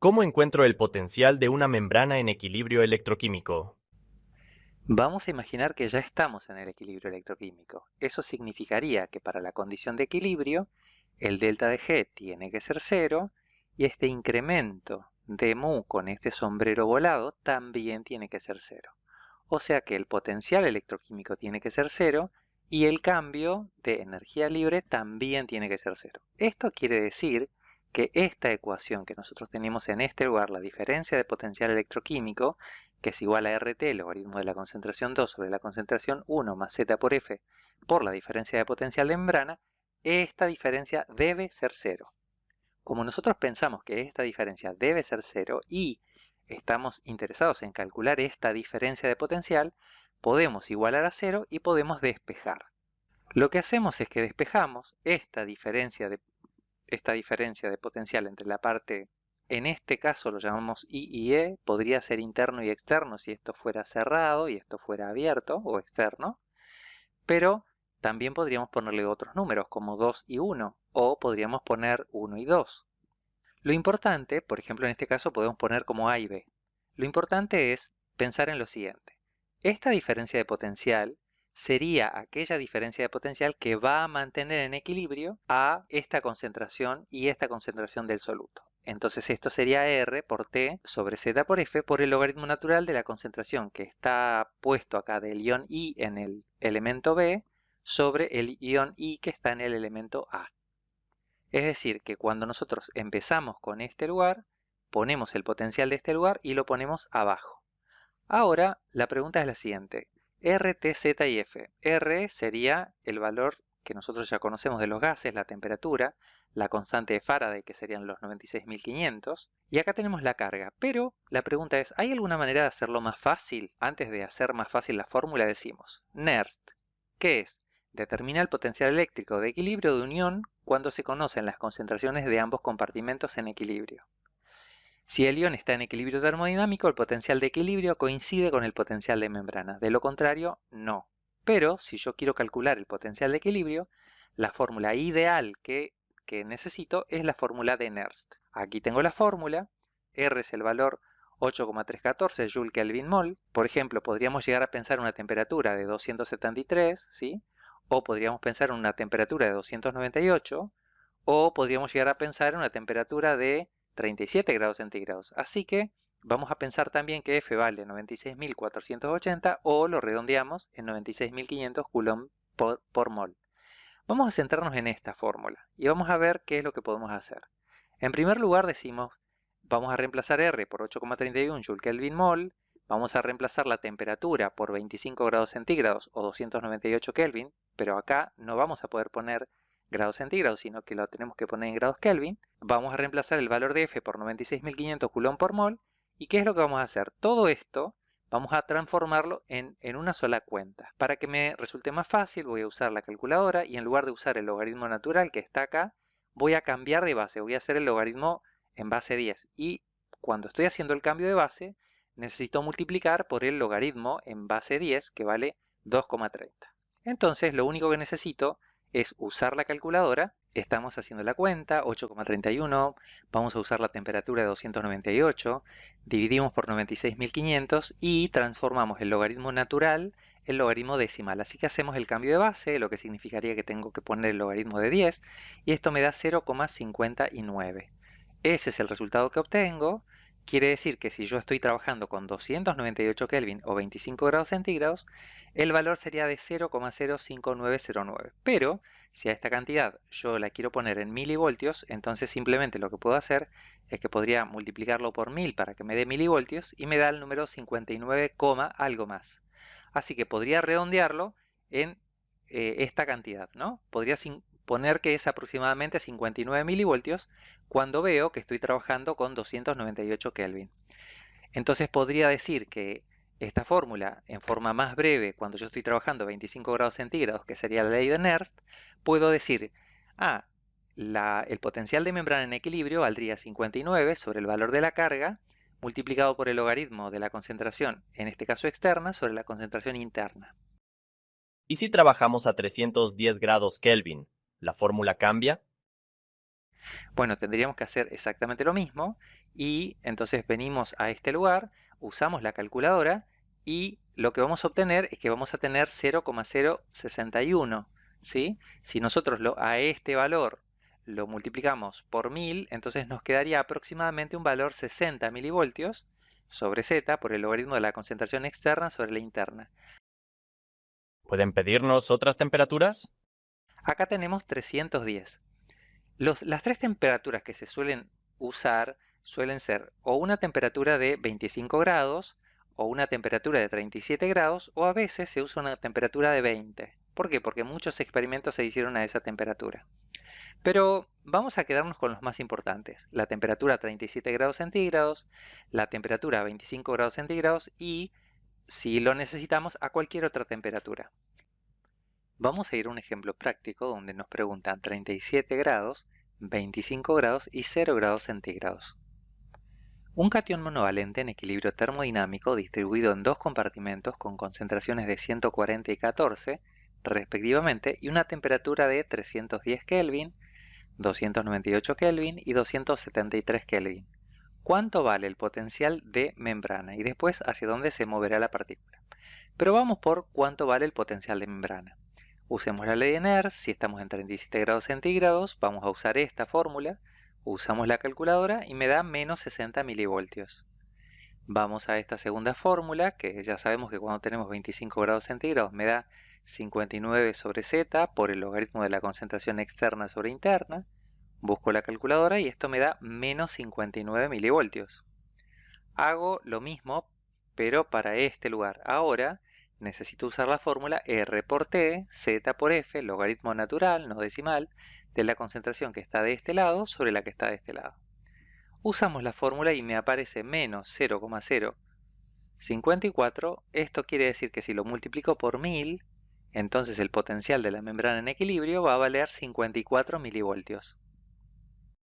¿Cómo encuentro el potencial de una membrana en equilibrio electroquímico? Vamos a imaginar que ya estamos en el equilibrio electroquímico. Eso significaría que para la condición de equilibrio, el delta de G tiene que ser cero y este incremento de mu con este sombrero volado también tiene que ser cero. O sea que el potencial electroquímico tiene que ser cero y el cambio de energía libre también tiene que ser cero. Esto quiere decir que esta ecuación que nosotros tenemos en este lugar, la diferencia de potencial electroquímico, que es igual a RT, logaritmo de la concentración 2 sobre la concentración 1 más Z por F por la diferencia de potencial de membrana, esta diferencia debe ser cero. Como nosotros pensamos que esta diferencia debe ser cero y estamos interesados en calcular esta diferencia de potencial, podemos igualar a cero y podemos despejar. Lo que hacemos es que despejamos esta diferencia de potencial entre la parte, en este caso lo llamamos I y E, podría ser interno y externo si esto fuera cerrado y esto fuera abierto o externo, pero también podríamos ponerle otros números como 2 y 1, o podríamos poner 1 y 2. Lo importante, por ejemplo en este caso podemos poner como A y B. Lo importante es pensar en lo siguiente. Esta diferencia de potencial sería aquella diferencia de potencial que va a mantener en equilibrio a esta concentración y esta concentración del soluto. Entonces esto sería R por T sobre Z por F por el logaritmo natural de la concentración que está puesto acá del ion I en el elemento B sobre el ion I que está en el elemento A. Es decir, que cuando nosotros empezamos con este lugar, ponemos el potencial de este lugar y lo ponemos abajo. Ahora, la pregunta es la siguiente. R, T, Z y F. R sería el valor que nosotros ya conocemos de los gases, la temperatura, la constante de Faraday, que serían los 96.500, y acá tenemos la carga. Pero la pregunta es, ¿hay alguna manera de hacerlo más fácil? Antes de hacer más fácil la fórmula decimos, NERST, ¿qué es? Determina el potencial eléctrico de equilibrio de unión cuando se conocen las concentraciones de ambos compartimentos en equilibrio. Si el ion está en equilibrio termodinámico, el potencial de equilibrio coincide con el potencial de membrana. De lo contrario, no. Pero si yo quiero calcular el potencial de equilibrio, la fórmula ideal que necesito es la fórmula de Nernst. Aquí tengo la fórmula. R es el valor 8,314 Joule Kelvin mol. Por ejemplo, podríamos llegar a pensar una temperatura de 273, ¿sí? O podríamos pensar en una temperatura de 298, o podríamos llegar a pensar en una temperatura de 37 grados centígrados. Así que vamos a pensar también que F vale 96.480 o lo redondeamos en 96.500 coulomb por mol. Vamos a centrarnos en esta fórmula y vamos a ver qué es lo que podemos hacer. En primer lugar decimos, vamos a reemplazar R por 8,31 Joule Kelvin mol, vamos a reemplazar la temperatura por 25 grados centígrados o 298 Kelvin, pero acá no vamos a poder poner grados centígrados, sino que lo tenemos que poner en grados Kelvin. Vamos a reemplazar el valor de F por 96.500 coulomb por mol. ¿Y qué es lo que vamos a hacer? Todo esto vamos a transformarlo en una sola cuenta. Para que me resulte más fácil voy a usar la calculadora y en lugar de usar el logaritmo natural que está acá, voy a cambiar de base, voy a hacer el logaritmo en base 10. Y cuando estoy haciendo el cambio de base, necesito multiplicar por el logaritmo en base 10 que vale 2,30. Entonces lo único que necesito es usar la calculadora. Estamos haciendo la cuenta, 8,31, vamos a usar la temperatura de 298, dividimos por 96.500 y transformamos el logaritmo natural en logaritmo decimal. Así que hacemos el cambio de base, lo que significaría que tengo que poner el logaritmo de 10 y esto me da 0,59. Ese es el resultado que obtengo. Quiere decir que si yo estoy trabajando con 298 Kelvin o 25 grados centígrados, el valor sería de 0,05909. Pero si a esta cantidad yo la quiero poner en milivoltios, entonces simplemente lo que puedo hacer es que podría multiplicarlo por 1000 para que me dé milivoltios y me da el número 59, algo más. Así que podría redondearlo en esta cantidad, ¿no? Podría poner que es aproximadamente 59 milivoltios cuando veo que estoy trabajando con 298 Kelvin. Entonces podría decir que esta fórmula, en forma más breve, cuando yo estoy trabajando a 25 grados centígrados, que sería la ley de Nernst, puedo decir, ah, el potencial de membrana en equilibrio valdría 59 sobre el valor de la carga, multiplicado por el logaritmo de la concentración, en este caso externa, sobre la concentración interna. ¿Y si trabajamos a 310 grados Kelvin? ¿La fórmula cambia? Bueno, tendríamos que hacer exactamente lo mismo y entonces venimos a este lugar, usamos la calculadora y lo que vamos a obtener es que vamos a tener 0,061, ¿sí? Si nosotros a este valor lo multiplicamos por 1000, entonces nos quedaría aproximadamente un valor 60 milivoltios sobre Z por el logaritmo de la concentración externa sobre la interna. ¿Pueden pedirnos otras temperaturas? Acá tenemos 310. Las tres temperaturas que se suelen usar suelen ser o una temperatura de 25 grados, o una temperatura de 37 grados, o a veces se usa una temperatura de 20. ¿Por qué? Porque muchos experimentos se hicieron a esa temperatura. Pero vamos a quedarnos con los más importantes. La temperatura a 37 grados centígrados, la temperatura a 25 grados centígrados y, si lo necesitamos, a cualquier otra temperatura. Vamos a ir a un ejemplo práctico donde nos preguntan 37 grados, 25 grados y 0 grados centígrados. Un catión monovalente en equilibrio termodinámico distribuido en dos compartimentos con concentraciones de 140 y 14, respectivamente, y una temperatura de 310 Kelvin, 298 Kelvin y 273 Kelvin. ¿Cuánto vale el potencial de membrana? Y después hacia dónde se moverá la partícula. Pero vamos por cuánto vale el potencial de membrana. Usemos la ley de Nernst. Si estamos en 37 grados centígrados, vamos a usar esta fórmula. Usamos la calculadora y me da menos 60 milivoltios. Vamos a esta segunda fórmula, que ya sabemos que cuando tenemos 25 grados centígrados me da 59 sobre Z por el logaritmo de la concentración externa sobre interna. Busco la calculadora y esto me da menos 59 milivoltios. Hago lo mismo, pero para este lugar. Ahora necesito usar la fórmula R por T, Z por F, logaritmo natural, no decimal, de la concentración que está de este lado sobre la que está de este lado. Usamos la fórmula y me aparece menos 0,054. Esto quiere decir que si lo multiplico por 1000, entonces el potencial de la membrana en equilibrio va a valer 54 milivoltios.